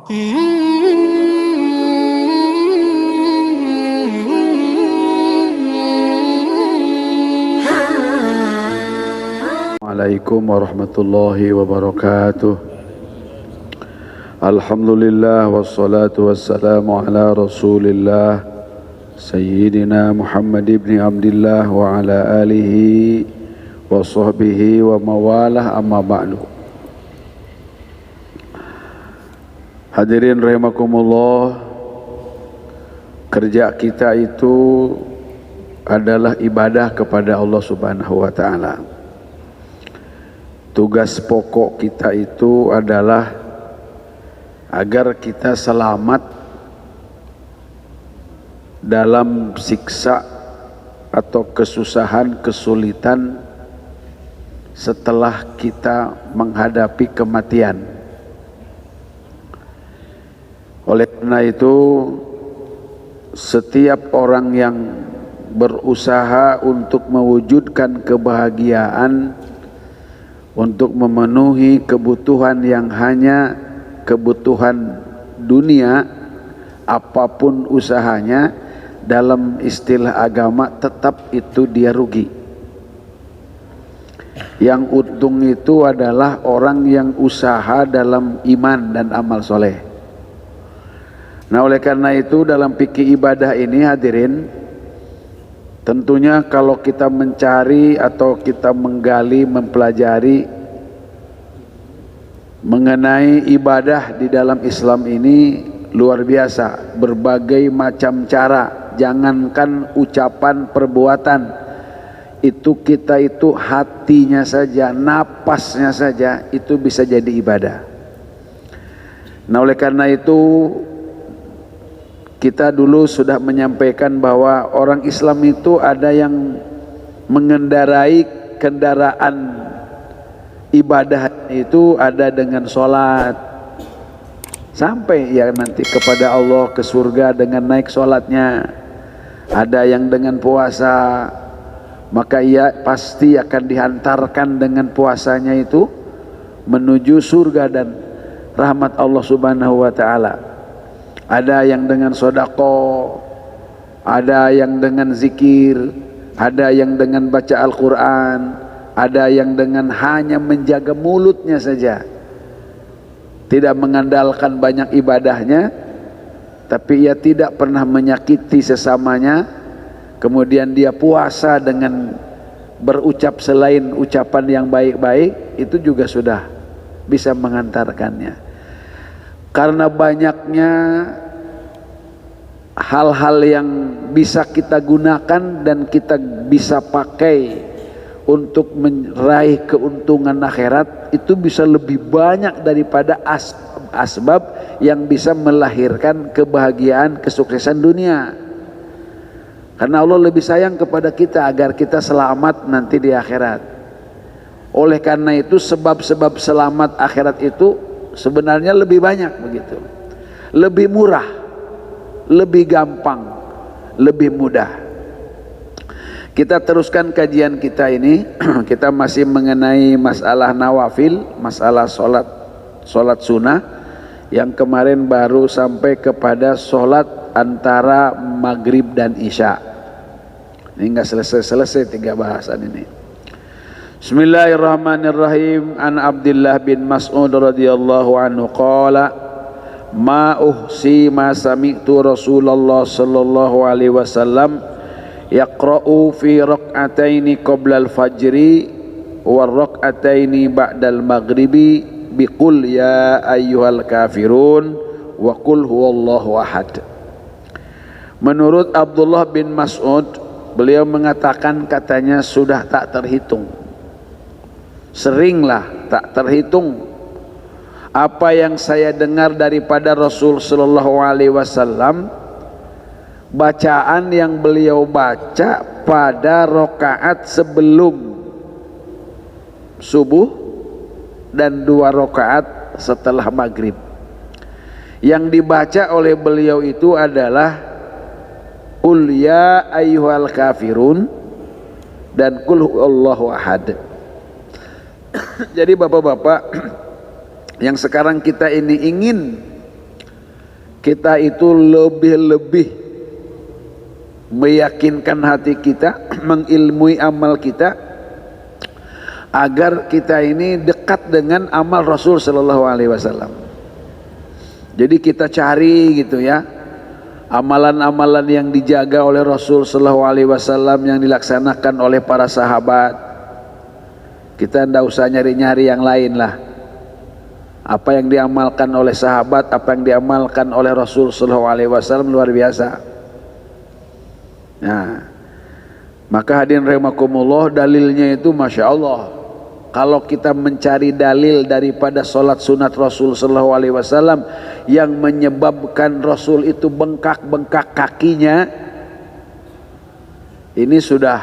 Assalamualaikum warahmatullahi wabarakatuh. Alhamdulillah wassalatu wassalamu ala Rasulillah Sayyidina Muhammad ibn Abdillah wa ala alihi wa sahbihi wa mawalah, amma ba'du. Hadirin rahimakumullah, kerja kita itu adalah ibadah kepada Allah Subhanahu wa ta'ala. Tugas pokok kita itu adalah agar kita selamat dalam siksa atau kesusahan, kesulitan setelah kita menghadapi kematian. Oleh karena itu, setiap orang yang berusaha untuk mewujudkan kebahagiaan, untuk memenuhi kebutuhan yang hanya kebutuhan dunia, apapun usahanya, dalam istilah agama tetap itu dia rugi. Yang untung itu adalah orang yang usaha dalam iman dan amal soleh. Nah, oleh karena itu dalam fikih ibadah ini, hadirin, tentunya kalau kita mencari atau kita menggali, mempelajari mengenai ibadah di dalam Islam ini luar biasa, berbagai macam cara. Jangankan ucapan, perbuatan, itu kita itu hatinya saja, napasnya saja itu bisa jadi ibadah. Nah, oleh karena itu kita dulu sudah menyampaikan bahwa orang Islam itu ada yang mengendarai kendaraan ibadah itu ada dengan sholat, sampai ya nanti kepada Allah, ke surga dengan naik sholatnya. Ada yang dengan puasa, maka ia pasti akan dihantarkan dengan puasanya itu menuju surga dan rahmat Allah Subhanahu wa ta'ala. Ada yang dengan sodako, ada yang dengan zikir, ada yang dengan baca Al-Quran, ada yang dengan hanya menjaga mulutnya saja, tidak mengandalkan banyak ibadahnya, tapi ia tidak pernah menyakiti sesamanya. Kemudian dia puasa dengan berucap selain ucapan yang baik-baik, itu juga sudah bisa mengantarkannya. Karena banyaknya hal-hal yang bisa kita gunakan dan kita bisa pakai untuk meraih keuntungan akhirat, itu bisa lebih banyak daripada asbab yang bisa melahirkan kebahagiaan, kesuksesan dunia. Karena Allah lebih sayang kepada kita agar kita selamat nanti di akhirat. Oleh karena itu sebab-sebab selamat akhirat itu sebenarnya lebih banyak begitu, lebih murah, lebih gampang, lebih mudah. Kita teruskan kajian kita ini. Kita masih mengenai masalah nawafil, masalah solat sunnah, yang kemarin baru sampai kepada solat antara maghrib dan isya. Ini nggak selesai-selesai 3 bahasan ini. Bismillahirrahmanirrahim. An Abdullah bin Mas'ud radhiyallahu anhu qala ma uhsi ma sami'tu Rasulullah sallallahu alaihi wasallam yaqra'u fi rak'ataini qabla al-fajri wa rak'ataini ba'da al-maghribi biqul ya ayyuhal kafirun wa qul huwallahu ahad. Menurut Abdullah bin Mas'ud, beliau mengatakan, katanya sudah tak terhitung, seringlah tak terhitung apa yang saya dengar daripada Rasul sallallahu alaihi wasallam, bacaan yang beliau baca pada rakaat sebelum subuh dan 2 rakaat setelah maghrib. Yang dibaca oleh beliau itu adalah Qul ya ayyuhal kafirun dan Qul huwallahu ahad. Jadi bapak-bapak yang sekarang kita ini ingin kita itu lebih-lebih meyakinkan hati kita, mengilmui amal kita, agar kita ini dekat dengan amal Rasul Sallallahu Alaihi Wasallam. Jadi kita cari gitu ya, amalan-amalan yang dijaga oleh Rasul Sallallahu Alaihi Wasallam, yang dilaksanakan oleh para sahabat. Kita tidak usah nyari-nyari yang lain lah. Apa yang diamalkan oleh sahabat, apa yang diamalkan oleh Rasul Sallallahu Alaihi Wasallam luar biasa. Nah, maka hadirin rahimakumullah, dalilnya itu masya Allah. Kalau kita mencari dalil daripada sholat sunat Rasul Sallallahu Alaihi Wasallam yang menyebabkan Rasul itu bengkak-bengkak kakinya, ini sudah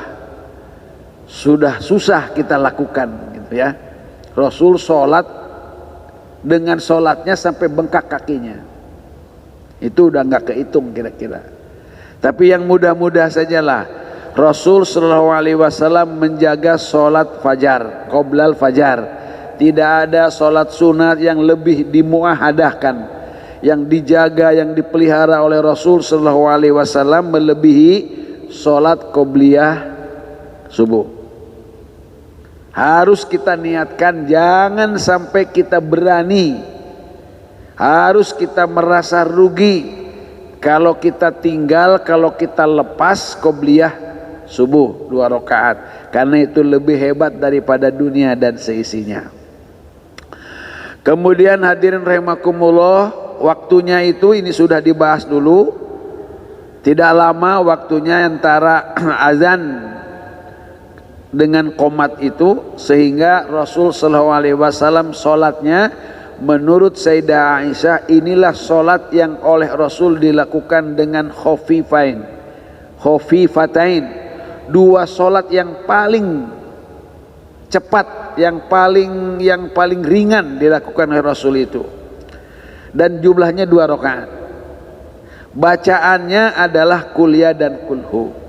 susah kita lakukan, gitu ya. Rasul sholat dengan sholatnya sampai bengkak kakinya, itu udah nggak kehitung kira-kira. Tapi yang mudah-mudah sajalah, Rasul Sallallahu Alaihi Wasallam menjaga sholat fajar, qoblal fajar. Tidak ada sholat sunat yang lebih dimuahadahkan, yang dijaga, yang dipelihara oleh Rasul Sallallahu Alaihi Wasallam melebihi sholat qobliyah subuh. Harus kita niatkan, jangan sampai kita berani, harus kita merasa rugi kalau kita tinggal, kalau kita lepas qobliyah subuh 2 rakaat, karena itu lebih hebat daripada dunia dan seisinya. Kemudian hadirin rahimakumullah, waktunya itu ini sudah dibahas dulu, tidak lama waktunya antara azan dengan qomat itu, sehingga Rasul Sallallahu Alaihi Wasallam sholatnya menurut Sayyidah Aisyah, inilah sholat yang oleh Rasul dilakukan dengan khofifatain, dua sholat yang paling cepat, yang paling ringan dilakukan oleh Rasul itu, dan jumlahnya 2 rakaat. Bacaannya adalah kuliah dan kulhu.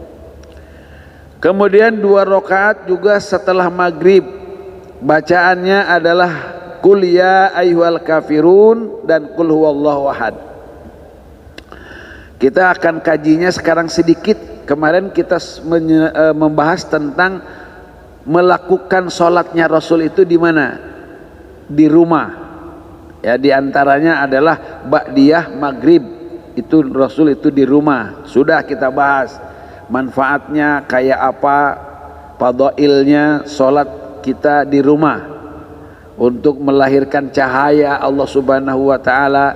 Kemudian 2 rakaat juga setelah maghrib, bacaannya adalah qul ya ayyuhal kafirun dan qul huwallahu ahad. Kita akan kajinya sekarang sedikit. Kemarin kita membahas tentang melakukan sholatnya Rasul itu di mana? Di rumah. Ya, di antaranya adalah ba'diyah maghrib, itu Rasul itu di rumah. Sudah kita bahas manfaatnya kayak apa, fadailnya sholat kita di rumah untuk melahirkan cahaya Allah Subhanahu wa Ta'ala,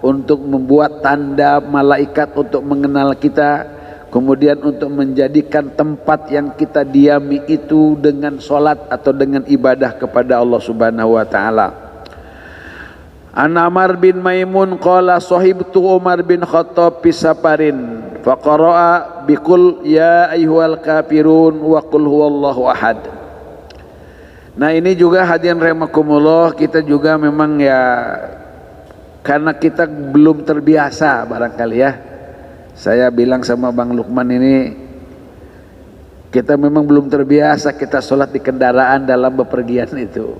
untuk membuat tanda malaikat untuk mengenal kita, kemudian untuk menjadikan tempat yang kita diami itu dengan sholat atau dengan ibadah kepada Allah Subhanahu wa Ta'ala. An Amr bin Maimun qala sahibtu Umar bin Khattab fi safarin faqara'a biqul ya ayyuhal kafirun wa qul huwallahu ahad. Nah, ini juga hadirin rahimakumullah, kita juga memang ya, karena kita belum terbiasa barangkali ya. Saya bilang sama Bang Lukman ini, kita memang belum terbiasa kita sholat di kendaraan dalam bepergian itu.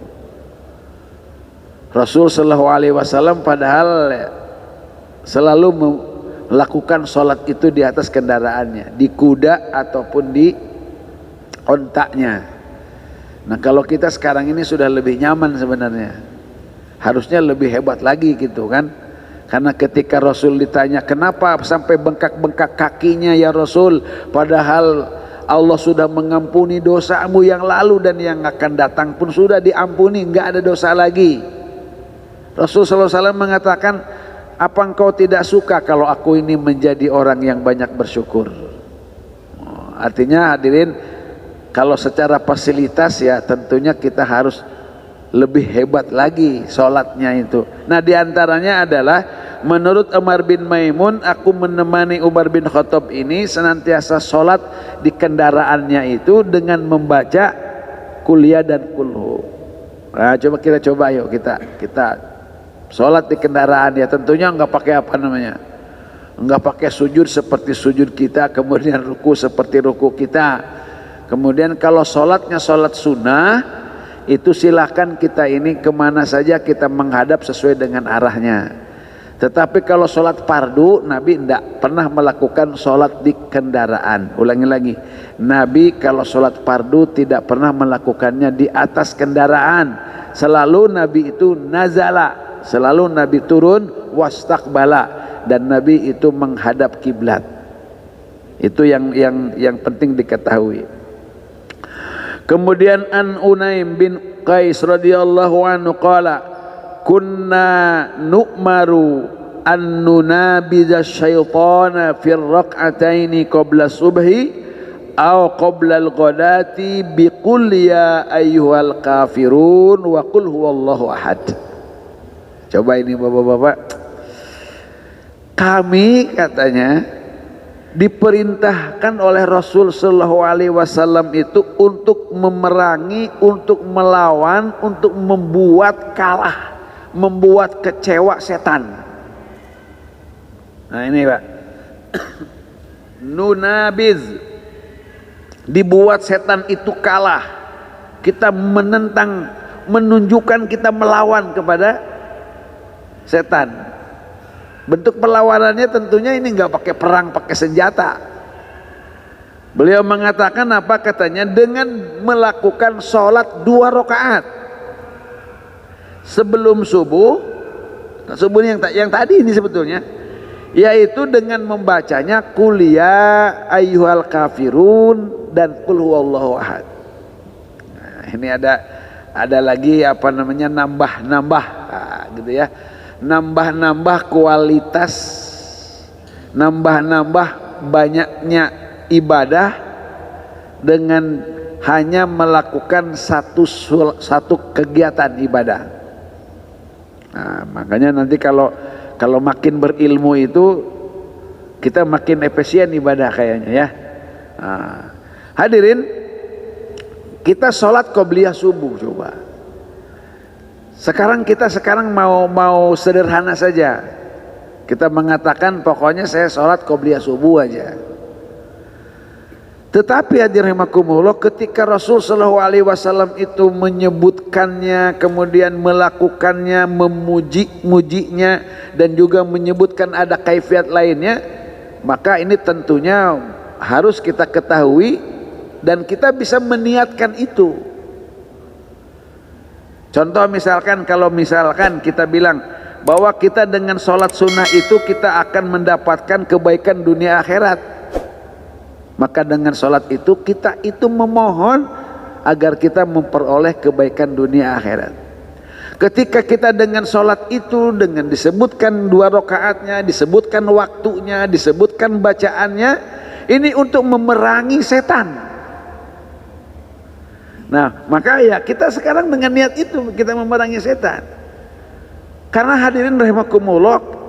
Rasul Sallallahu Alaihi Wasallam padahal selalu melakukan sholat itu di atas kendaraannya, di kuda ataupun di ontaknya. Nah, kalau kita sekarang ini sudah lebih nyaman sebenarnya, harusnya lebih hebat lagi gitu kan. Karena ketika Rasul ditanya, kenapa sampai bengkak-bengkak kakinya ya Rasul, padahal Allah sudah mengampuni dosamu yang lalu dan yang akan datang pun sudah diampuni, nggak ada dosa lagi. Rasul SAW mengatakan, apa engkau tidak suka kalau aku ini menjadi orang yang banyak bersyukur? Artinya hadirin, kalau secara fasilitas ya tentunya kita harus lebih hebat lagi sholatnya itu. Nah, diantaranya adalah menurut Umar bin Maimun, aku menemani Umar bin Khattab ini senantiasa sholat di kendaraannya itu dengan membaca kuliah dan kulhu. Nah, coba yuk kita sholat di kendaraan ya, tentunya enggak pakai apa namanya, enggak pakai sujud seperti sujud kita, kemudian ruku seperti ruku kita. Kemudian kalau sholatnya sholat sunnah, itu silahkan kita ini kemana saja kita menghadap sesuai dengan arahnya. Tetapi kalau sholat fardu, Nabi tidak pernah melakukan sholat di kendaraan. Ulangi lagi, Nabi kalau sholat fardu tidak pernah melakukannya di atas kendaraan. Selalu Nabi itu nazala, selalu Nabi turun wastaqbala, dan Nabi itu menghadap kiblat. Itu yang penting diketahui. Kemudian an Unaim bin Qais radhiyallahu anhu qala kunna nu'maru an nunabiza syaitana fir raq'ataini qabla subhi aw qabla al-ghadati biqul ya ayyuhal kafirun wa qul huwallahu ahad. Coba ini bapak-bapak, kami katanya diperintahkan oleh Rasul sallallahu alaihi wasallam itu untuk memerangi, untuk melawan, untuk membuat kalah, membuat kecewa setan. Nah ini Pak, nunabiz, dibuat setan itu kalah. Kita menentang, menunjukkan kita melawan kepada setan. Bentuk perlawanannya tentunya ini nggak pakai perang, pakai senjata. Beliau mengatakan apa katanya, dengan melakukan sholat 2 rakaat sebelum subuh. Subuh yang tadi ini sebetulnya, yaitu dengan membacanya qul ya ayyuhal kafirun dan qul huwallahu ahad. Nah, ini ada lagi apa namanya, nambah gitu ya, nambah kualitas, nambah banyaknya ibadah dengan hanya melakukan satu kegiatan ibadah. Nah, makanya nanti kalau makin berilmu itu kita makin efisien ibadah kayaknya ya. Nah, hadirin, kita sholat qobliyah subuh coba. Kita sekarang mau sederhana saja. Kita mengatakan pokoknya saya sholat qobliyah subuh aja. Tetapi hadirin rahimakumullah, ketika Rasul sallallahu alaihi wasallam itu menyebutkannya, kemudian melakukannya, memujinya, dan juga menyebutkan ada kaifiat lainnya, maka ini tentunya harus kita ketahui dan kita bisa meniatkan itu. Contoh misalkan, kalau misalkan kita bilang bahwa kita dengan sholat sunnah itu kita akan mendapatkan kebaikan dunia akhirat, maka dengan sholat itu kita itu memohon agar kita memperoleh kebaikan dunia akhirat. Ketika kita dengan sholat itu, dengan disebutkan 2 rakaatnya, disebutkan waktunya, disebutkan bacaannya, ini untuk memerangi setan. Nah, maka ya kita sekarang dengan niat itu kita memerangi setan. Karena hadirin rahimakumullah,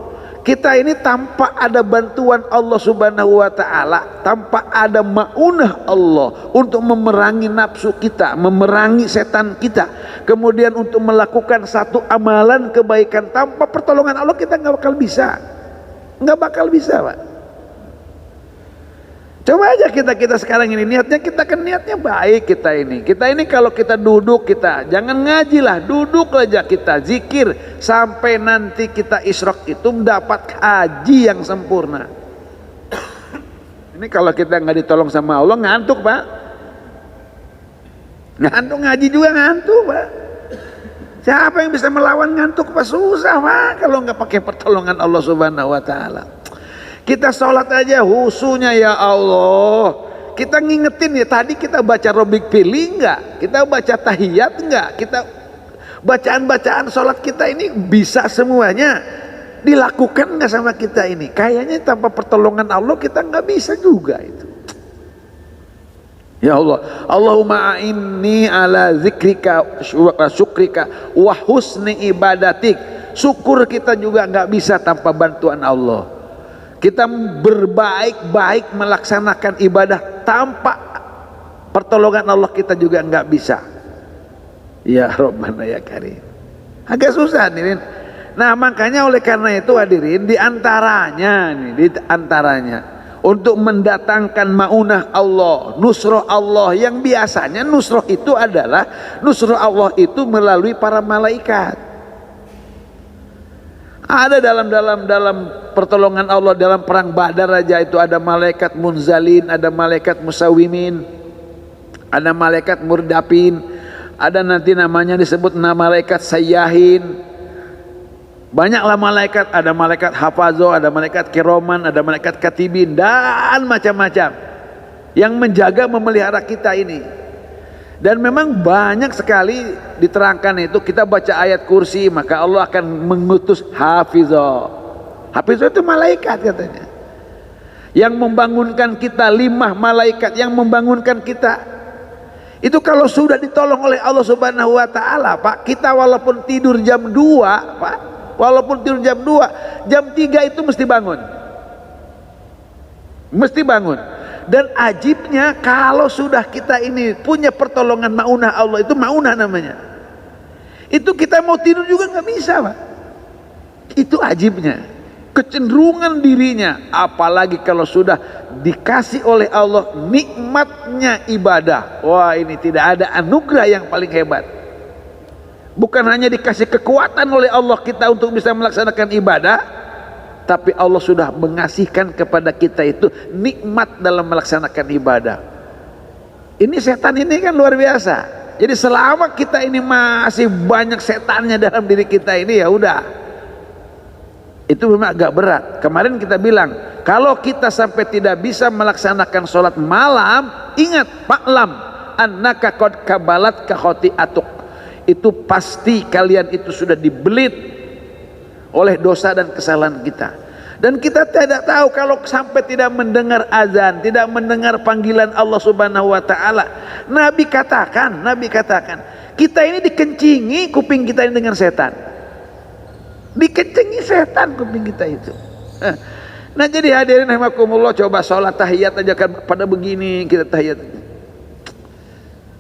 kita ini tanpa ada bantuan Allah Subhanahu wa taala, tanpa ada maunah Allah untuk memerangi nafsu kita, memerangi setan kita, kemudian untuk melakukan satu amalan kebaikan, tanpa pertolongan Allah kita nggak bakal bisa. Nggak bakal bisa, Pak. Coba aja kita sekarang ini niatnya, kita kan niatnya baik. Kita ini kalau kita duduk, kita jangan ngaji lah, duduk aja kita zikir sampai nanti kita isyraq itu mendapat haji yang sempurna. Ini kalau kita nggak ditolong sama Allah ngantuk, Pak. Ngantuk, ngaji juga ngantuk, Pak. Siapa yang bisa melawan ngantuk, Pak? Susah, Pak, kalau nggak pakai pertolongan Allah Subhanahu wa taala. Kita sholat aja husunya, ya Allah, kita ngingetin ya, tadi kita baca Robik Pilih enggak, kita baca tahiyat enggak, kita bacaan-bacaan sholat kita ini bisa semuanya dilakukan enggak sama kita ini? Kayaknya tanpa pertolongan Allah kita enggak bisa juga itu. Ya Allah, Allahumma a'inni ala zikrika wa syukrika wa husni ibadatik. Syukur kita juga enggak bisa tanpa bantuan Allah. Kita berbaik-baik melaksanakan ibadah tanpa pertolongan Allah kita juga nggak bisa. Ya Rabbana ya Karim. Agak susah hadirin. Nah, makanya oleh karena itu hadirin, di antaranya untuk mendatangkan maunah Allah, nusrah Allah, yang biasanya nusrah itu adalah nusrah Allah itu melalui para malaikat. Ada dalam pertolongan Allah dalam perang Badar aja itu ada malaikat munzalin, ada malaikat musawimin, ada malaikat murdapin, ada nanti namanya disebut malaikat sayyahin. Banyaklah malaikat, ada malaikat hafazo, ada malaikat kiroman, ada malaikat katibin, dan macam-macam yang menjaga memelihara kita ini. Dan memang banyak sekali diterangkan itu, kita baca ayat kursi maka Allah akan mengutus hafizo. Hafizo itu malaikat katanya, yang membangunkan kita, 5 malaikat yang membangunkan kita. Itu kalau sudah ditolong oleh Allah Subhanahu wa taala, Pak, kita walaupun tidur jam 2, Pak, walaupun tidur jam 2, jam 3 itu mesti bangun. Mesti bangun. Dan ajibnya kalau sudah kita ini punya pertolongan maunah Allah, itu maunah namanya, itu kita mau tidur juga nggak bisa, Pak. Itu ajibnya, kecenderungan dirinya. Apalagi kalau sudah dikasih oleh Allah nikmatnya ibadah, wah ini tidak ada anugerah yang paling hebat. Bukan hanya dikasih kekuatan oleh Allah kita untuk bisa melaksanakan ibadah, tapi Allah sudah mengasihkan kepada kita itu nikmat dalam melaksanakan ibadah. Ini setan ini kan luar biasa. Jadi selama kita ini masih banyak setannya dalam diri kita ini, ya udah, itu memang agak berat. Kemarin kita bilang, kalau kita sampai tidak bisa melaksanakan sholat malam, ingat, fa'lam annaka qad kabalat ka khoti'atuk, itu pasti kalian itu sudah dibelit oleh dosa dan kesalahan kita. Dan kita tidak tahu kalau sampai tidak mendengar azan, tidak mendengar panggilan Allah Subhanahu wa taala. Nabi katakan, kita ini dikencingi kuping kita ini dengan setan. Dikencingi setan kuping kita itu. Nah, jadi hadirin rahimakumullah, coba sholat tahiyat aja kan pada begini kita tahiyat.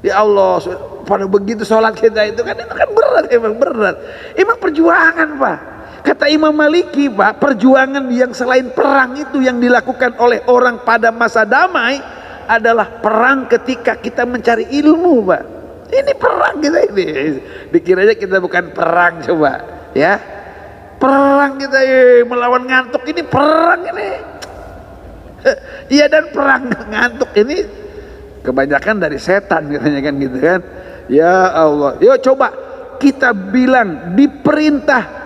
Ya Allah, pada begitu sholat kita itu kan berat, emang berat. Emang perjuangan, Pak. Kata Imam Maliki, Pak, perjuangan yang selain perang itu yang dilakukan oleh orang pada masa damai adalah perang ketika kita mencari ilmu, Pak. Ini perang kita ini. Dikiranya kita bukan perang, coba ya. Perang kita melawan ngantuk, ini perang ini. Iya, dan perang ngantuk ini kebanyakan dari setan katanya kan gitu kan. Ya Allah, yuk coba kita bilang, diperintah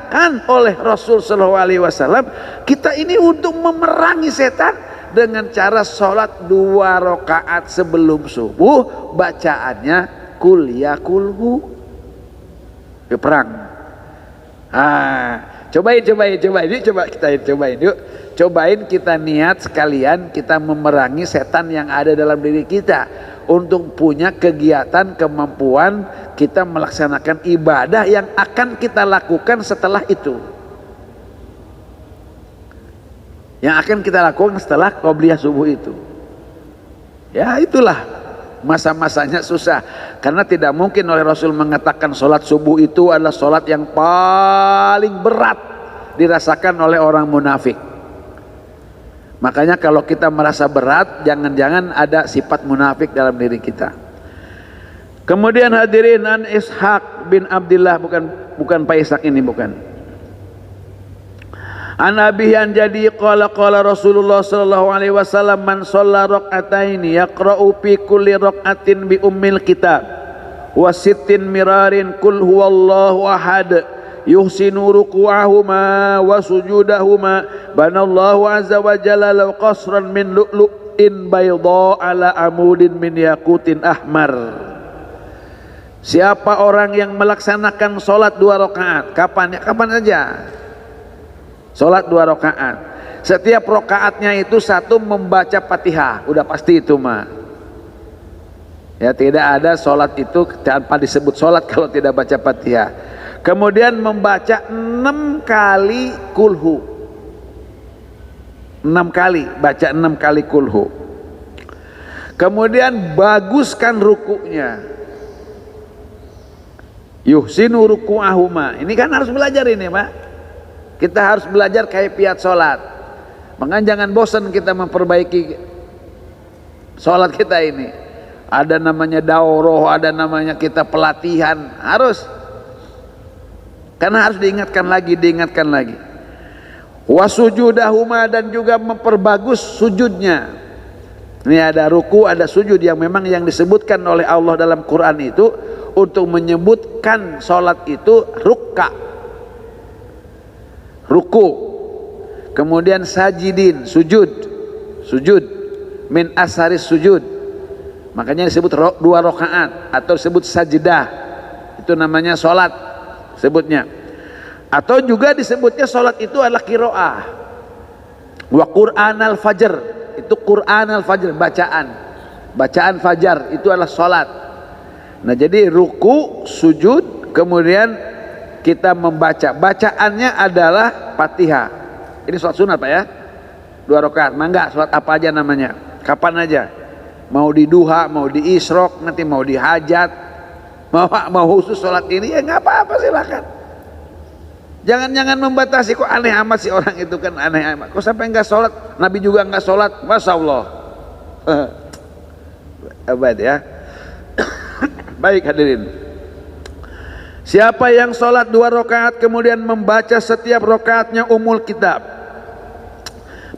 oleh Rasul Shallallahu Alaihi Wasallam kita ini untuk memerangi setan dengan cara sholat 2 rakaat sebelum subuh, bacaannya kul ya kulhu. Yuk perang. Cobain yuk, cobain kita niat sekalian kita memerangi setan yang ada dalam diri kita, untuk punya kegiatan, kemampuan kita melaksanakan ibadah yang akan kita lakukan setelah itu, yang akan kita lakukan setelah qobliyah subuh itu. Ya itulah masa-masanya susah, karena tidak mungkin oleh Rasul mengatakan sholat subuh itu adalah sholat yang paling berat dirasakan oleh orang munafik. Makanya kalau kita merasa berat, jangan-jangan ada sifat munafik dalam diri kita. Kemudian hadirin, an Ishaq bin Abdullah, bukan Pak Ishaq ini, bukan. An Abi an jadi qala Rasulullah sallallahu alaihi wasallam, man shalla raqataini yaqra'u fi kulli raqatin bi ummil kitab wa sittin mirarin kul huwallahu ahad yuhsinu ruku'ahuma wa sujudahuma banallahu azza wa jalla law qasran min lu'lu'in bayda ala amudin min yakutin ahmar. Siapa orang yang melaksanakan sholat 2 rakaat, kapan aja sholat 2 rakaat, setiap rakaatnya itu 1 membaca Fatihah, udah pasti itu mah ya, tidak ada sholat itu tanpa disebut sholat kalau tidak baca Fatihah. Kemudian membaca 6 kali kulhu, 6 kali, baca 6 kali kulhu. Kemudian baguskan rukunya, yuhsinu ruku'ahuma. Ini kan harus belajar ini, Pak. Kita harus belajar kaifiat sholat. Makanya jangan bosan kita memperbaiki sholat kita ini. Ada namanya daurah, ada namanya kita pelatihan, harus. Karena harus diingatkan lagi Wasujudahuma, dan juga memperbagus sujudnya. Ini ada ruku, ada sujud yang memang yang disebutkan oleh Allah dalam Quran itu untuk menyebutkan sholat itu rukka, ruku, kemudian sajidin, sujud, sujud, min asaris sujud, makanya disebut 2 rakaat atau disebut sajdah, itu namanya sholat sebutnya. Atau juga disebutnya sholat itu adalah qiraah. Wa Qur'an al-fajr, itu Qur'an al-fajr, bacaan fajar itu adalah sholat. Nah jadi ruku, sujud, kemudian kita membaca, bacaannya adalah Fatihah. Ini sholat sunat Pak ya, 2 rakaat. Mangga sholat apa aja namanya, kapan aja, mau di duha, mau di isyraq, nanti mau di hajat, mau khusus sholat ini ya nggak apa-apa, silakan. Jangan membatasi, kok aneh amat sih orang itu, kan aneh amat. Kok sampai nggak sholat, Nabi juga nggak sholat, Masya Allah. Abad ya. Baik hadirin, siapa yang sholat 2 rakaat kemudian membaca setiap rakaatnya umul kitab,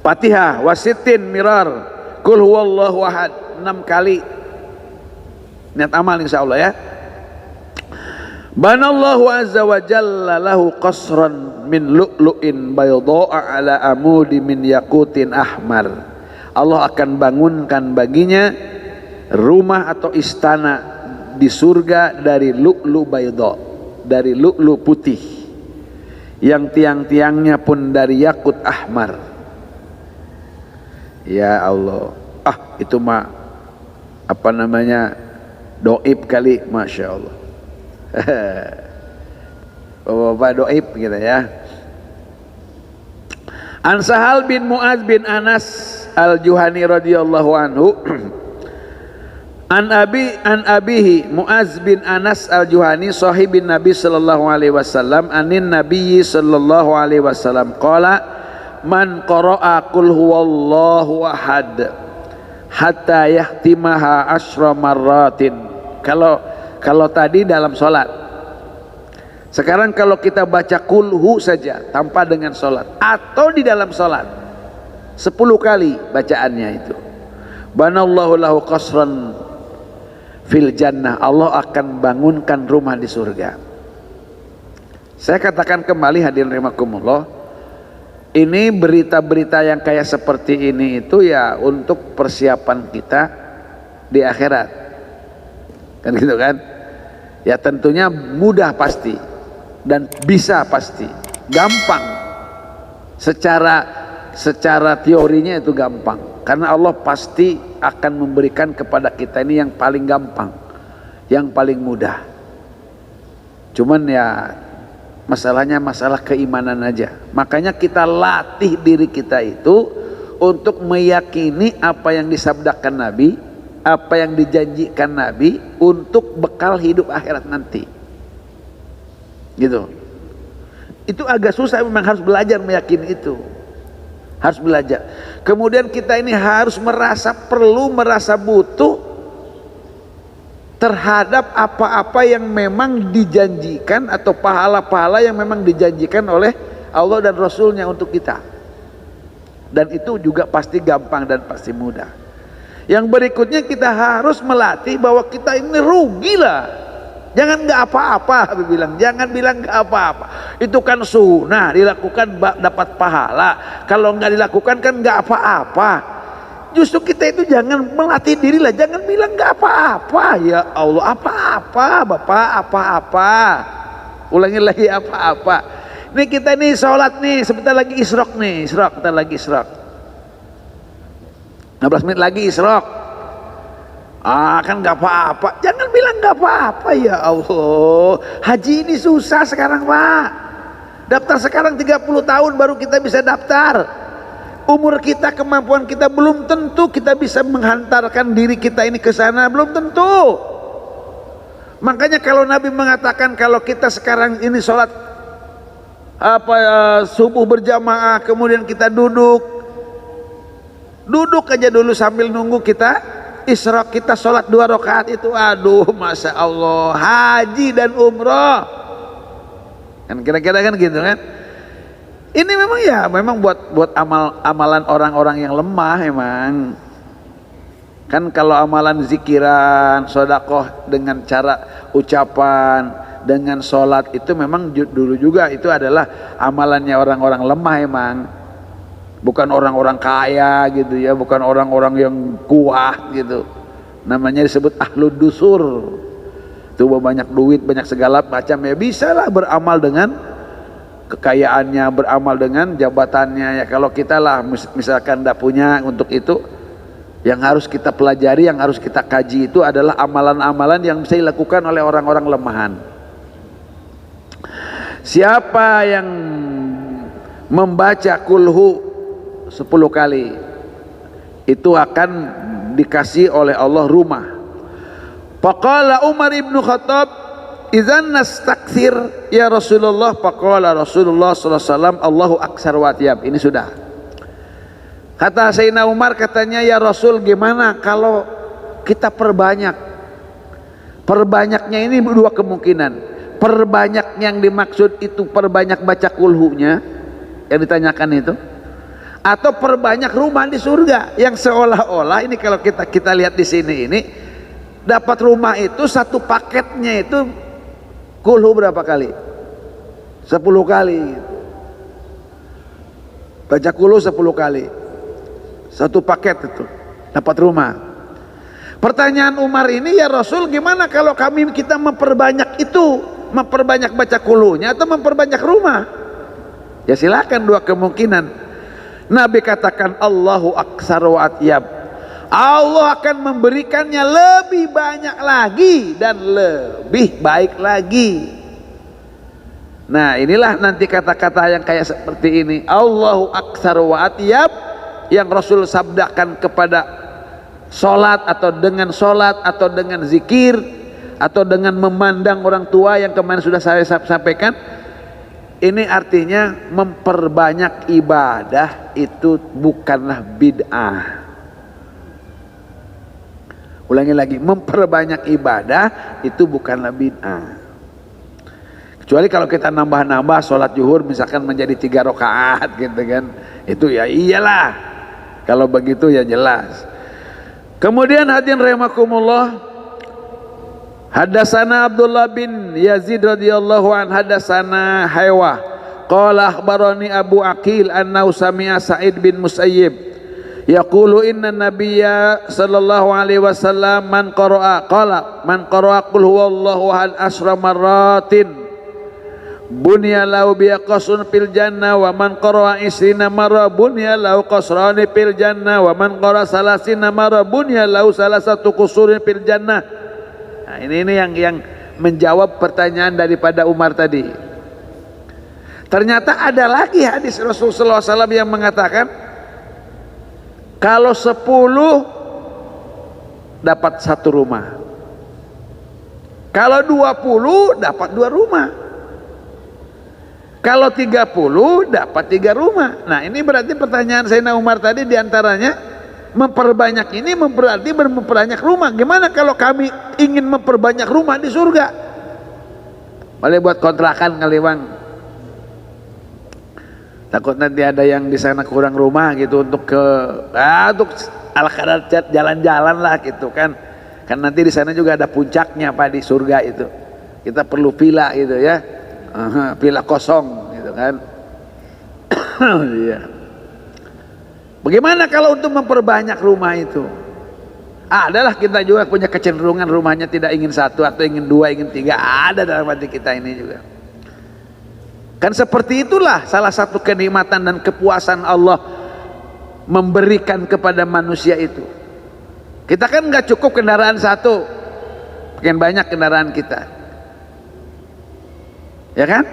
Fatihah, wasitin mirar, kul huwallahu ahad 6 kali, niat amal insya Allah ya. Banallahu azza wa jalla lahu qasran min lu'lu'in bayda'a ala amudi min yaqutin ahmar. Allah akan bangunkan baginya rumah atau istana di surga dari lu'lu bayda, dari lu'lu putih, yang tiang-tiangnya pun dari yakut ahmar. Ya Allah, itu mah apa namanya, doib kali, Masya Allah. Bapak doib gitu ya. An Sahal bin Mu'adz bin Anas al-Juhani radhiyallahu anhu an abihi Mu'adz bin Anas al-Juhani sahibin Nabi sallallahu alaihi wasallam anin Nabi sallallahu alaihi wasallam qala man qara'a qul huwallahu ahad hatta yahtimaha asyra marratin. Kalau tadi dalam sholat, sekarang kalau kita baca kulhu saja tanpa dengan sholat, atau di dalam sholat 10 kali bacaannya itu, banallahu lahu qasran fil jannah, Allah akan bangunkan rumah di surga. Saya katakan kembali hadirin rahimakumullah, ini berita-berita yang kayak seperti ini itu ya untuk persiapan kita di akhirat, kan gitu kan ya. Tentunya mudah pasti dan bisa pasti, gampang, secara teorinya itu gampang, karena Allah pasti akan memberikan kepada kita ini yang paling gampang, yang paling mudah. Cuman ya masalahnya masalah keimanan aja. Makanya kita latih diri kita itu untuk meyakini apa yang disabdakan Nabi, apa yang dijanjikan Nabi untuk bekal hidup akhirat nanti. Gitu. Itu agak susah, memang harus belajar meyakini itu. Harus belajar. Kemudian kita ini harus merasa butuh terhadap apa-apa yang memang dijanjikan atau pahala-pahala yang memang dijanjikan oleh Allah dan Rasulnya untuk kita. Dan itu juga pasti gampang dan pasti mudah. Yang berikutnya kita harus melatih bahwa kita ini rugilah. Jangan nggak apa-apa, bilang jangan bilang nggak apa-apa. Itu kan sunnah, dilakukan dapat pahala. Kalau nggak dilakukan kan nggak apa-apa. Justru kita itu jangan melatih diri lah, jangan bilang nggak apa-apa. Ya Allah, apa-apa, Bapak, apa-apa. Ulangi lagi, apa-apa. Ini kita nih sholat nih, sebentar lagi isyraq nih, sebentar lagi isyraq. 16 menit lagi isyraq. Kan nggak apa-apa. Jangan bilang nggak apa-apa, ya Allah. Haji ini susah sekarang, Pak. Daftar sekarang 30 tahun baru kita bisa daftar. Umur kita, kemampuan kita belum tentu kita bisa menghantarkan diri kita ini ke sana, belum tentu. Makanya kalau Nabi mengatakan kalau kita sekarang ini sholat subuh berjamaah, kemudian kita duduk aja dulu sambil nunggu kita isyraq, kita sholat 2 rakaat itu, aduh Masya Allah, haji dan umroh kan kira-kira kan gitu kan. Ini memang ya, memang buat amalan orang-orang yang lemah emang. Kan kalau amalan zikiran, sodakoh dengan cara ucapan, dengan sholat itu memang dulu juga itu adalah amalannya orang-orang lemah emang. Bukan orang-orang kaya gitu ya, bukan orang-orang yang kuat gitu. Namanya disebut ahlud dusur. Itu banyak duit, banyak segala macam ya, bisalah beramal dengan kekayaannya, beramal dengan jabatannya ya. Kalau kita lah misalkan tidak punya untuk itu, yang harus kita pelajari, yang harus kita kaji itu adalah amalan-amalan yang bisa dilakukan oleh orang-orang lemahan. Siapa yang membaca kulhu 10 kali itu akan dikasih oleh Allah rumah. Faqala Umar ibn Khattab, idzan nastakthir ya Rasulullah. Faqala Rasulullah sallallahu alaihi wasallam, Allahu aksar wa atyab. Ini sudah. Kata Sayyidina Umar, katanya, ya Rasul, gimana kalau kita perbanyak? Perbanyaknya ini dua kemungkinan. Perbanyak yang dimaksud itu perbanyak baca kulhunya yang ditanyakan itu, atau perbanyak rumah di surga, yang seolah-olah ini kalau kita lihat di sini ini dapat rumah itu satu paketnya itu kulhu berapa kali? 10 kali. Baca kulhu 10 kali. Satu paket itu dapat rumah. Pertanyaan Umar ini, ya Rasul, gimana kalau kita memperbanyak itu, memperbanyak baca kulhunya atau memperbanyak rumah? Ya silakan, dua kemungkinan. Nabi katakan Allahu aksar wa atyab. Allah akan memberikannya lebih banyak lagi dan lebih baik lagi. Nah, inilah nanti kata-kata yang kayak seperti ini, Allahu aksar wa atyab, yang Rasul sabdakan kepada sholat atau dengan zikir atau dengan memandang orang tua yang kemarin sudah saya sampaikan. Ini artinya memperbanyak ibadah itu bukanlah bid'ah. Ulangi lagi, memperbanyak ibadah itu bukanlah bid'ah. Kecuali kalau kita nambah-nambah sholat zuhur misalkan menjadi 3 rakaat gitu kan, itu ya iyalah. Kalau begitu ya jelas. Kemudian hadirin rahimakumullah, hadatsana Abdullah bin Yazid radhiyallahu an hadatsana Haywa qala akhbarani Abu Aqil annahu sami'a Sa'id bin Musayyib yaqulu inna nabiyya sallallahu alaihi wasallam man qara'a qul huwallahu ahad asra marratin bunya lahu biaqasun fil jannah wa man qara'a isrina marra bunya lahu qasrani fil jannah wa man qara'a salasina marra bunya lahu salasatu qusurin fil jannah. Nah, ini yang menjawab pertanyaan daripada Umar tadi. Ternyata ada lagi hadis Rasulullah SAW yang mengatakan kalau 10 dapat 1 rumah, kalau 20 dapat 2 rumah, kalau 30 dapat 3 rumah. Nah, ini berarti pertanyaan Sayyidina Umar tadi diantaranya memperbanyak ini berarti memperbanyak rumah. Gimana kalau kami ingin memperbanyak rumah di surga? Boleh buat kontrakan kali Bang. Takut nanti ada yang di sana kurang rumah gitu untuk untuk al-qadar jalan-jalan lah gitu kan. Kan nanti di sana juga ada puncaknya Pak di surga itu. Kita perlu villa gitu ya. Villa kosong gitu kan. Iya. Bagaimana kalau untuk memperbanyak rumah itu? Adalah kita juga punya kecenderungan rumahnya tidak ingin 1 atau ingin 2, ingin 3. Ada dalam hati kita ini juga. Kan seperti itulah salah satu kenikmatan dan kepuasan Allah memberikan kepada manusia itu. Kita kan nggak cukup kendaraan 1, pengen banyak kendaraan kita. Ya kan?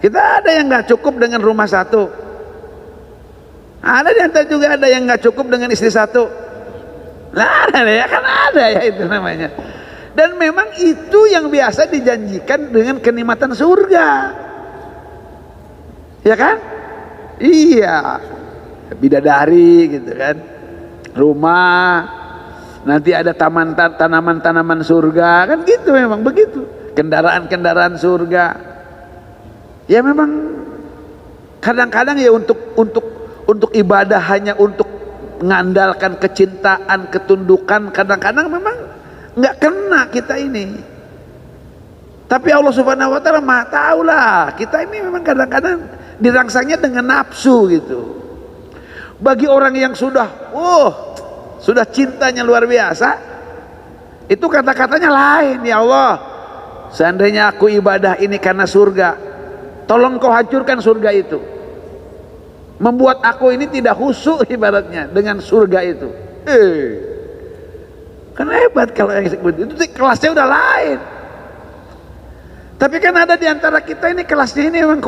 Kita ada yang nggak cukup dengan rumah 1. Ada di antara juga ada yang nggak cukup dengan istri 1. Lah ada ya kan, ada ya itu namanya. Dan memang itu yang biasa dijanjikan dengan kenikmatan surga. Ya kan? Iya. Bidadari gitu kan. Rumah, nanti ada tanaman-tanaman surga kan gitu, memang begitu. Kendaraan-kendaraan surga. Ya memang Kadang-kadang ya untuk ibadah hanya untuk mengandalkan kecintaan, ketundukan, kadang-kadang memang nggak kena kita ini. Tapi Allah Subhanahu wa taala Maha tahu lah, kita ini memang kadang-kadang dirangsangnya dengan nafsu gitu. Bagi orang yang sudah cintanya luar biasa, itu kata-katanya lain. Ya Allah, seandainya aku ibadah ini karena surga, tolong kau hancurkan surga itu. Membuat aku ini tidak khusyuk ibaratnya dengan surga itu. Kan hebat kalau yang seperti itu, kelasnya udah lain. Tapi kan ada di antara kita ini kelasnya ini memang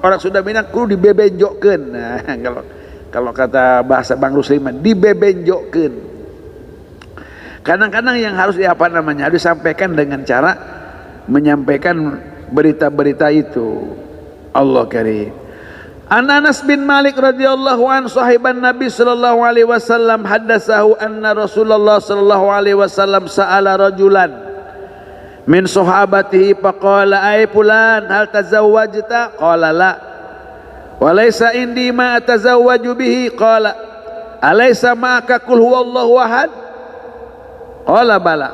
orang sudah bilang kudu dibebenjokkeun. Nah, kalau kata bahasa Bang Rusliman, dibebenjokkeun. Kadang-kadang yang harus harus disampaikan dengan cara menyampaikan berita-berita itu. Allah karim. An Anas bin Malik radhiyallahu an sahiban Nabi sallallahu alaihi wasallam haddatsahu anna Rasulullah sallallahu alaihi wasallam sa'ala rajulan min sahabatihi faqala ay fulan hal tazawwajta qala la wa laysa indi ma atazawwaju bihi qala alaysa ma'aka qul huwallahu ahad qala bala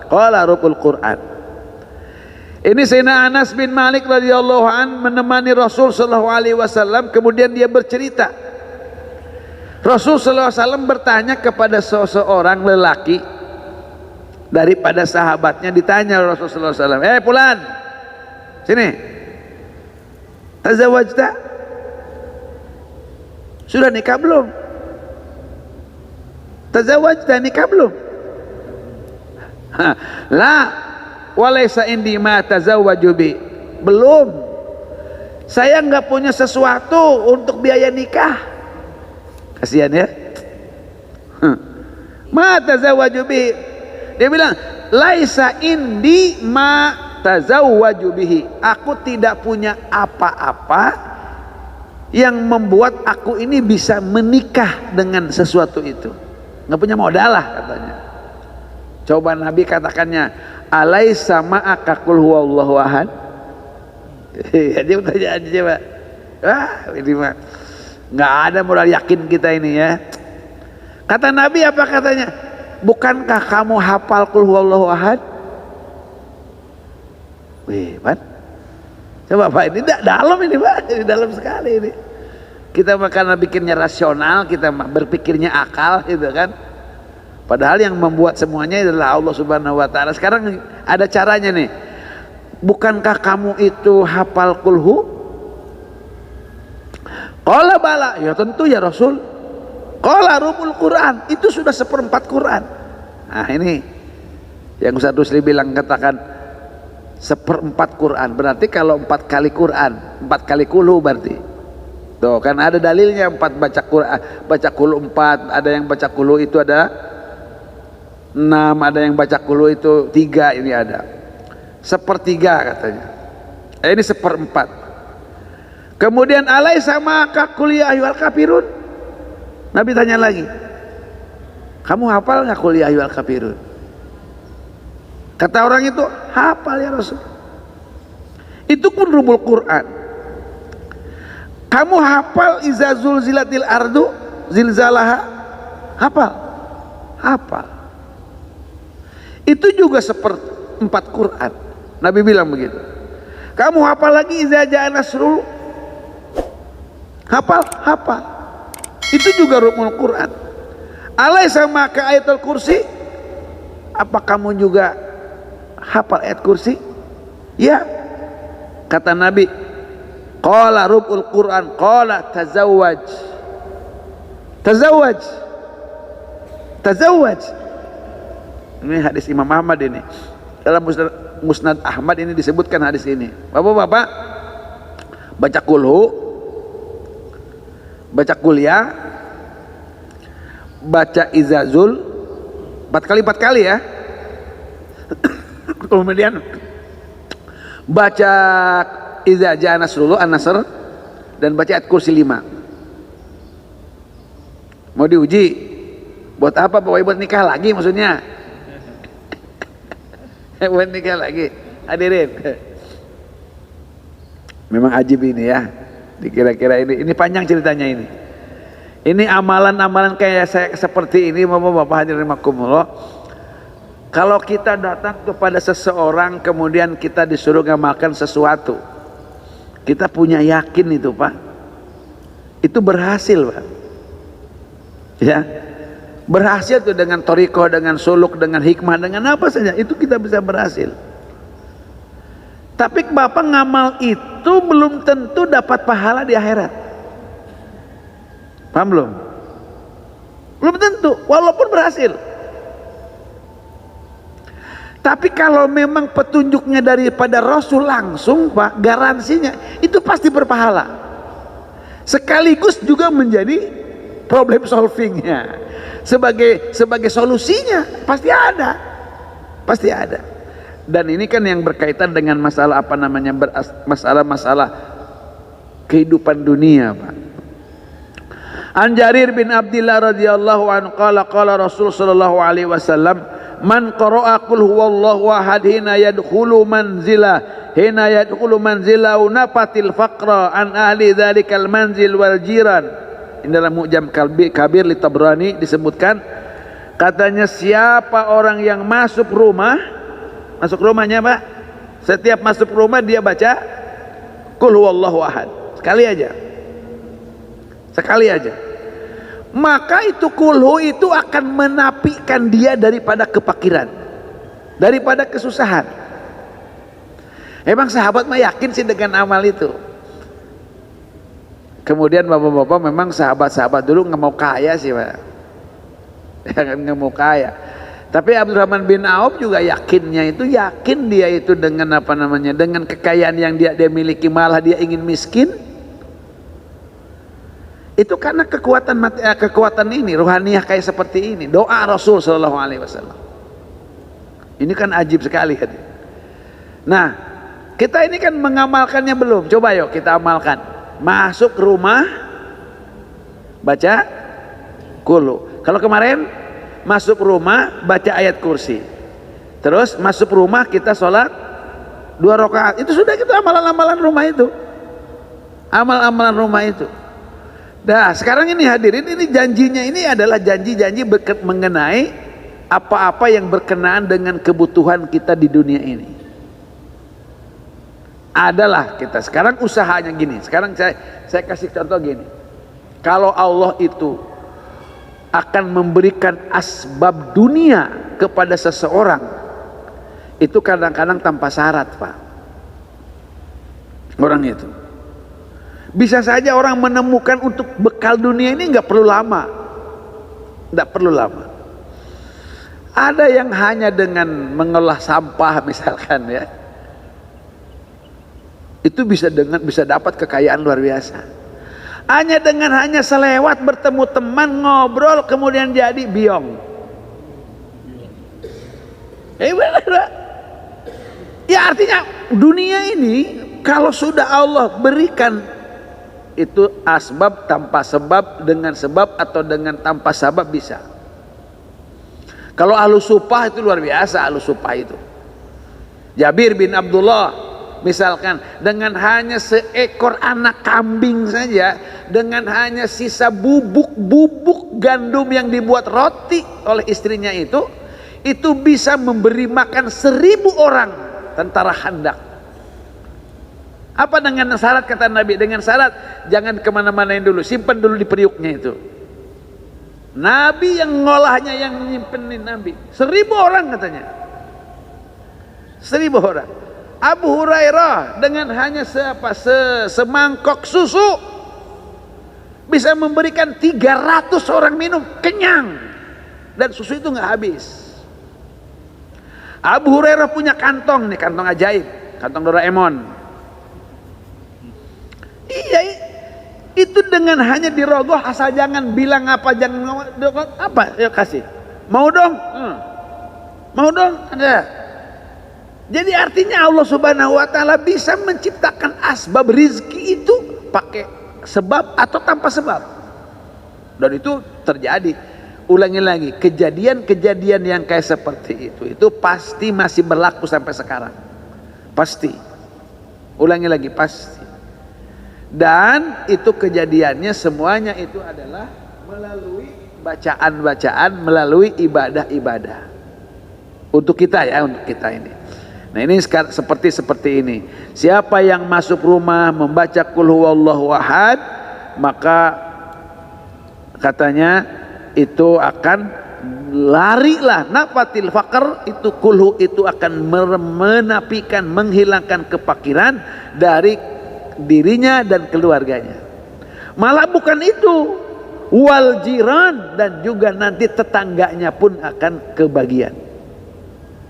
qala rukul Quran. Ini Sayyidina Anas bin Malik radhiyallahu an menemani Rasul sallallahu alaihi wasallam, kemudian dia bercerita. Rasul sallallahu alaihi wasallam bertanya kepada seseorang lelaki daripada sahabatnya, ditanya Rasul sallallahu alaihi wasallam, fulan, sini. Tazawwajta? Sudah nikah belum? Tazawwajta, nikah belum? La walaysa indi ma tazawwaju bi. Belum. Saya nggak punya sesuatu untuk biaya nikah. Kasihan ya. Ma tazawwaju bi. Dia bilang, laisa indi ma tazawwaju bihi. Aku tidak punya apa-apa yang membuat aku ini bisa menikah dengan sesuatu itu. Nggak punya modal lah katanya. Coba Nabi katakannya, alaisa ma'aka qul huwallahu ahad. Dia bertanya aja coba. Ini mah nggak ada modal yakin kita ini ya. Kata Nabi apa katanya? Bukankah kamu hafal qul huwallahu ahad? Wih, Pak. Coba Pak, ini dalam ini Pak, ini dalam sekali ini. Kita karena bikinnya rasional, kita berpikirnya akal gitu kan. Padahal yang membuat semuanya adalah Allah Subhanahu wa taala. Sekarang ada caranya nih. Bukankah kamu itu hafal kulhu? Qala bala, ya tentu ya Rasul. Qala rubul Quran, itu sudah 1/4 Quran. Nah ini yang Ustaz Rusli bilang, katakan 1/4 Quran. Berarti kalau 4 kali Quran, 4 kali kulhu berarti. Tuh kan ada dalilnya 4 baca Quran, baca kulhu 4, ada yang baca kulhu itu ada 6, ada yang baca kulhu itu 3, ini ada 1/3 katanya. Ini 1/4. Kemudian alai sama kuliah ayyuhal kafirun. Nabi tanya lagi, kamu hafal nggak kuliah ayyuhal kafirun? Kata orang itu, hafal ya Rasul. Itu pun rubul Quran. Kamu hafal iza zulzilatil ardu zilzalaha? Hafal? Hafal. Itu juga 1/4 Quran. Nabi bilang begitu. Kamu hafal lagi iza jaa nasrul? Hafal? Hafal. Itu juga rukun Quran. Alaisa maka ayatul kursi? Apa kamu juga hafal ayat kursi? Ya. Kata Nabi, qala rukul Quran, qala tazawwaj. Tazawwaj. Tazawwaj. Ini hadis Imam Ahmad ini. Dalam Musnad Ahmad ini disebutkan hadis ini. Bapak-bapak, baca kulhu, baca kuliah, baca izazul 4 kali ya. Kemudian baca iza jaa nasrullah an-nasr dan baca ayat kursi 5. Mau diuji? Buat apa Bapak Ibu? Buat nikah lagi maksudnya? Buat nikah lagi, hadirin. Memang ajib ini ya. Kira-kira ini panjang ceritanya ini. Ini amalan-amalan kayak saya seperti ini, Bapak-bapak hadirin rahimakumullah. Kalau kita datang kepada seseorang kemudian kita disuruh ngamalkan sesuatu, kita punya yakin itu Pak, itu berhasil Pak. Ya, berhasil tuh dengan toriko, dengan suluk, dengan hikmah, dengan apa saja itu kita bisa berhasil. Tapi Bapak ngamal itu belum tentu dapat pahala di akhirat. Paham belum? Belum tentu, walaupun berhasil. Tapi kalau memang petunjuknya daripada Rasul langsung Pak, garansinya itu pasti berpahala. Sekaligus juga menjadi problem solvingnya. Sebagai solusinya pasti ada. Pasti ada. Dan ini kan yang berkaitan dengan masalah apa namanya, masalah kehidupan dunia Pak. An Jarir bin Abdillah radhiyallahu anhu qala Rasul sallallahu alaihi wasallam, man qara'a qul huwallahu ahad hina yadkhulu manzilahu nafatil faqra an ahli dzalikal manzil wal jiran. Ini dalam Mu'jam Kabir li Tabrani disebutkan, katanya siapa orang yang masuk rumahnya Pak, setiap masuk rumah dia baca qul huwallahu ahad sekali aja, maka itu kulhu itu akan menapikan dia daripada kepakiran, daripada kesusahan. Emang sahabat mah yakin sih dengan amal itu. Kemudian bapak-bapak, memang sahabat-sahabat dulu nggak mau kaya sih Pak, nggak mau kaya. Tapi Abdurrahman bin Auf juga yakin dia itu dengan apa namanya, dengan kekayaan yang dia miliki malah dia ingin miskin. Itu karena kekuatan ini, rohaniah kayak seperti ini, doa Rasul sallallahu alaihi wasallam. Ini kan ajib sekali kan. Nah, kita ini kan mengamalkannya belum. Coba yuk kita amalkan. Masuk rumah baca qul. Kalau kemarin masuk rumah baca ayat kursi. Terus masuk rumah kita sholat 2 rakaat. Itu sudah, kita amalan-amalan rumah itu. Amal-amalan rumah itu. Nah sekarang ini hadirin, ini janjinya ini adalah janji-janji mengenai apa-apa yang berkenaan dengan kebutuhan kita di dunia ini. Adalah kita sekarang usahanya gini. Sekarang saya kasih contoh gini. Kalau Allah itu akan memberikan asbab dunia kepada seseorang, itu kadang-kadang tanpa syarat Pak. Orang itu bisa saja orang menemukan untuk bekal dunia ini nggak perlu lama. Ada yang hanya dengan mengolah sampah misalkan ya, itu bisa dapat kekayaan luar biasa. Hanya selewat bertemu teman, ngobrol, kemudian jadi biong. Benar. Ya artinya dunia ini kalau sudah Allah berikan itu asbab tanpa sebab, dengan sebab atau dengan tanpa sebab bisa. Kalau ahlu supah itu luar biasa, ahlu supah itu. Jabir bin Abdullah misalkan dengan hanya seekor anak kambing saja, dengan hanya sisa bubuk gandum yang dibuat roti oleh istrinya itu bisa memberi makan 1000 orang tentara Khandaq. Apa dengan syarat kata Nabi? Dengan syarat jangan kemana-manain dulu, simpan dulu di periuknya itu. Nabi yang ngolahnya, yang nyimpenin Nabi 1000 orang katanya, 1000 orang. Abu Hurairah dengan hanya semangkok susu bisa memberikan 300 orang minum kenyang, dan susu itu nggak habis. Abu Hurairah punya kantong nih, kantong ajaib, kantong Doraemon. Iya, itu dengan hanya dirogoh, asal jangan bilang apa, jangan apa, ya kasih. Mau dong, ada. Jadi artinya Allah Subhanahu Wa Taala bisa menciptakan asbab rizki itu pakai sebab atau tanpa sebab, dan itu terjadi. Ulangi lagi, kejadian-kejadian yang kayak seperti itu pasti masih berlaku sampai sekarang, pasti. Ulangi lagi, pasti. Dan itu kejadiannya semuanya itu adalah melalui bacaan-bacaan, melalui ibadah-ibadah. Untuk kita ya, untuk kita ini. Nah ini seperti ini. Siapa yang masuk rumah membaca qul huwallahu ahad, maka katanya itu akan larilah nafatil faqr, itu kulhu itu akan menapikan, menghilangkan kefakiran dari dirinya dan keluarganya. Malah bukan itu, wal jiran, dan juga nanti tetangganya pun akan kebagian.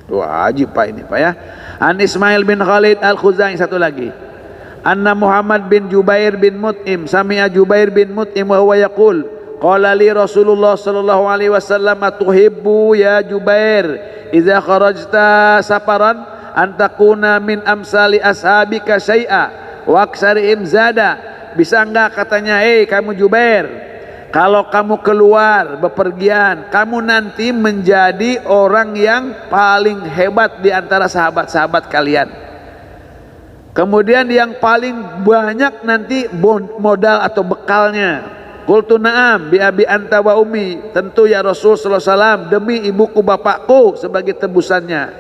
Wajib Pak ini Pak ya. An Ismail bin Khalid Al-Khuzai, satu lagi. Anna Muhammad bin Jubair bin Mut'im sami'a Jubair bin Mut'im wa huwa yaqul qala li Rasulullah sallallahu alaihi wasallam atuhibbu ya Jubair idza kharajta safaran an takuna min amsali ashabika syai'a wa aksarihim zada. Bisa enggak katanya, kamu Jubair, kalau kamu keluar bepergian, kamu nanti menjadi orang yang paling hebat di antara sahabat-sahabat kalian. Kemudian yang paling banyak nanti modal atau bekalnya. Qultu na'am bi abi anta wa ummi, tentu ya Rasul sallallahu alaihi wasallam, demi ibuku bapakku sebagai tebusannya.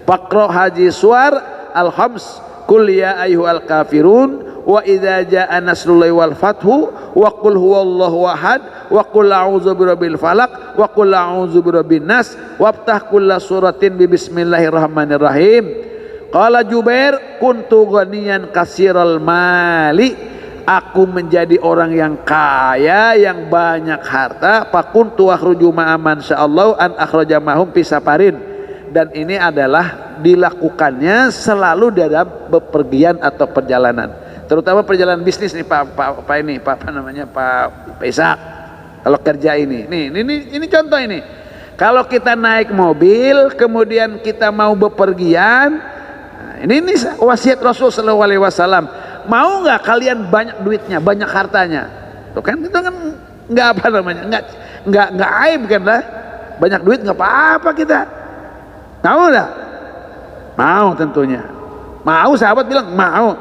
Faqra haji suar al-khams, qul ya ayyuhal kafirun, wa idza jaa nasrullahi wal fathu, wa qul huwallahu ahad, wa qul a'udzu birabbil falaq, wa qul a'udzu birabbin nas, waftah kulla suratin bi bismillahirrahmanirrahim. Qala Jubair kuntu ghaniyan kasiral mali, aku menjadi orang yang kaya, yang banyak harta. Fakuntu akhruju ma'aman sya'allahu an akhraja mahum fi safarin, dan ini adalah dilakukannya selalu dalam bepergian atau perjalanan, terutama perjalanan bisnis nih Pak Ishak. Kalau kerja ini contoh ini. Kalau kita naik mobil kemudian kita mau bepergian, ini wasiat Rasul sallallahu alaihi wasallam. Mau nggak kalian banyak duitnya, banyak hartanya? Tuh kan itu kan nggak apa namanya, nggak aib kan lah. Banyak duit nggak apa-apa kita. Mau nggak? Mau tentunya. Mau, sahabat bilang mau.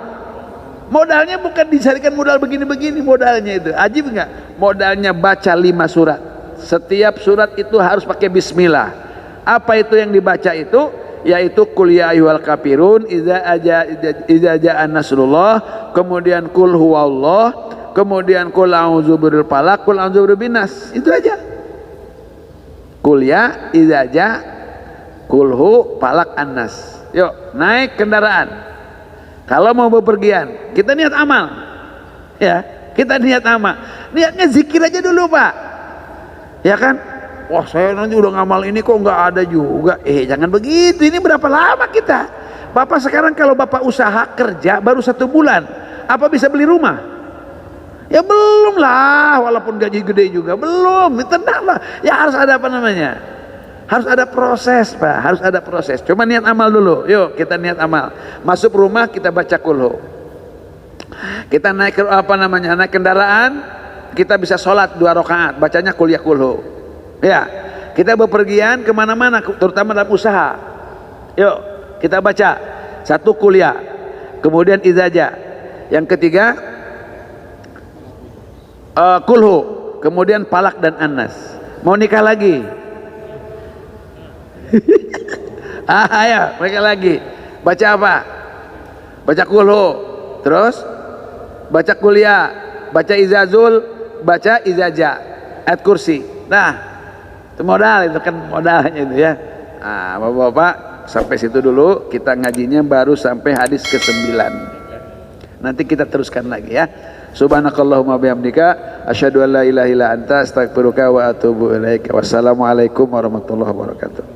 Modalnya bukan dicarikan modal begini-begini, modalnya itu ajib nggak? Modalnya baca 5 surat. Setiap surat itu harus pakai bismillah. Apa itu yang dibaca itu? Yaitu qul ya ayyuhal kafirun, idza jaa nasrullah, kemudian qul huwallah, kemudian qul a'udzu birabbil falaq, qul a'udzu birabbin nas. Itu aja. Qul ya, idza jaa, qul hu, falaq, annas. Yuk, naik kendaraan. Kalau mau bepergian, kita niat amal. Ya, kita niat amal. Niatnya zikir aja dulu, Pak. Ya kan? Wah, saya nanti udah ngamal ini kok nggak ada juga. Jangan begitu. Ini berapa lama kita? Bapak sekarang kalau Bapak usaha kerja baru 1 bulan, apa bisa beli rumah? Ya belum lah, walaupun gaji gede juga belum. Tenanglah. Ya harus ada apa namanya? Harus ada proses, Pak. Harus ada proses. Coba niat amal dulu. Yuk kita niat amal. Masuk rumah kita baca kulhu. Kita naik ke naik kendaraan, kita bisa sholat 2 rakaat. Bacanya kuliah kulhu. Ya, kita bepergian kemana-mana, terutama dalam usaha. Yuk, kita baca 1 kuliah, kemudian izaja. Yang ketiga, kulhu, kemudian palak dan anas. Mau nikah lagi? Ya, mereka lagi. Baca apa? Baca kulhu, terus baca kuliah, baca izazul, baca izaja, ayat kursi. Nah, itu modal, itu kan modalnya itu ya. Nah, Bapak-bapak sampai situ dulu, kita ngajinya baru sampai hadis ke-9. Nanti kita teruskan lagi ya. Subhanakallahumma bihamdika asyhadu an la ilaha illa anta astaghfiruka wa atubu ilaik. Wassalamualaikum warahmatullahi wabarakatuh.